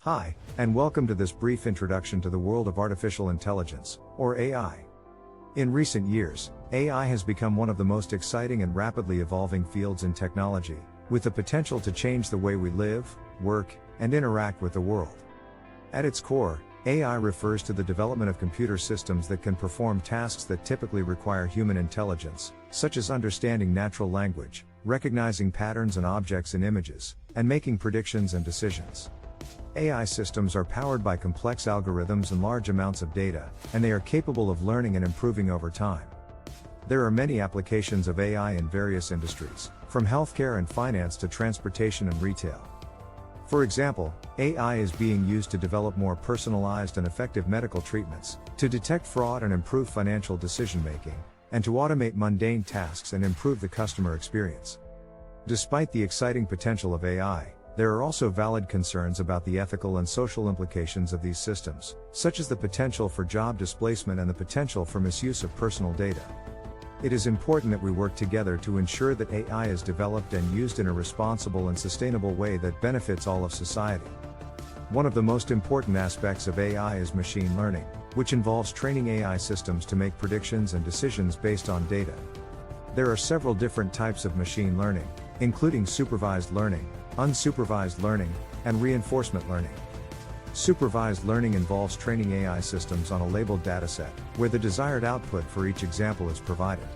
Hi, and welcome to this brief introduction to the world of artificial intelligence, or AI. In recent years, AI has become one of the most exciting and rapidly evolving fields in technology, with the potential to change the way we live, work, and interact with the world. At its core, AI refers to the development of computer systems that can perform tasks that typically require human intelligence, such as understanding natural language, recognizing patterns and objects in images, and making predictions and decisions. AI systems are powered by complex algorithms and large amounts of data, and they are capable of learning and improving over time. There are many applications of AI in various industries, from healthcare and finance to transportation and retail. For example, AI is being used to develop more personalized and effective medical treatments, to detect fraud and improve financial decision-making, and to automate mundane tasks and improve the customer experience. Despite the exciting potential of AI, there are also valid concerns about the ethical and social implications of these systems, such as the potential for job displacement and the potential for misuse of personal data. It is important that we work together to ensure that AI is developed and used in a responsible and sustainable way that benefits all of society. One of the most important aspects of AI is machine learning, which involves training AI systems to make predictions and decisions based on data. There are several different types of machine learning, including supervised learning, unsupervised learning, and reinforcement learning. Supervised learning involves training AI systems on a labeled dataset, where the desired output for each example is provided.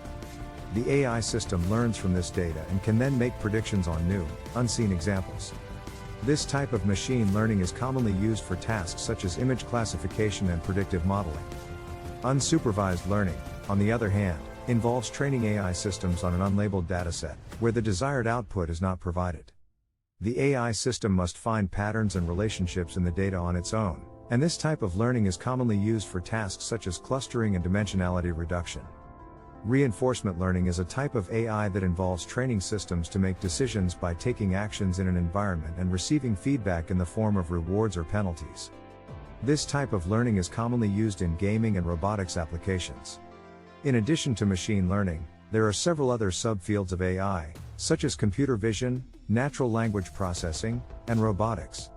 The AI system learns from this data and can then make predictions on new, unseen examples. This type of machine learning is commonly used for tasks such as image classification and predictive modeling. Unsupervised learning, on the other hand, involves training AI systems on an unlabeled dataset, where the desired output is not provided. The AI system must find patterns and relationships in the data on its own, and this type of learning is commonly used for tasks such as clustering and dimensionality reduction. Reinforcement learning is a type of AI that involves training systems to make decisions by taking actions in an environment and receiving feedback in the form of rewards or penalties. This type of learning is commonly used in gaming and robotics applications. In addition to machine learning, there are several other subfields of AI, such as computer vision, natural language processing, and robotics.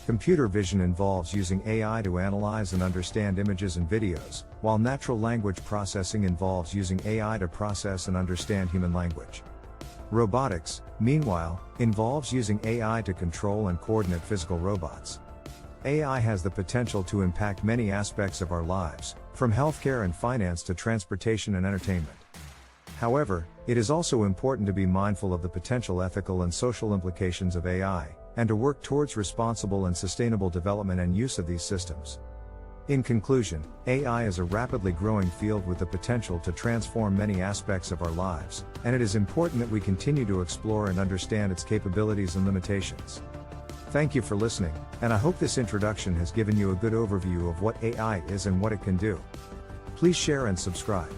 Computer vision involves using AI to analyze and understand images and videos, while natural language processing involves using AI to process and understand human language. Robotics, meanwhile, involves using AI to control and coordinate physical robots. AI has the potential to impact many aspects of our lives, from healthcare and finance to transportation and entertainment. However, it is also important to be mindful of the potential ethical and social implications of AI, and to work towards responsible and sustainable development and use of these systems. In conclusion, AI is a rapidly growing field with the potential to transform many aspects of our lives, and it is important that we continue to explore and understand its capabilities and limitations. Thank you for listening, and I hope this introduction has given you a good overview of what AI is and what it can do. Please share and subscribe.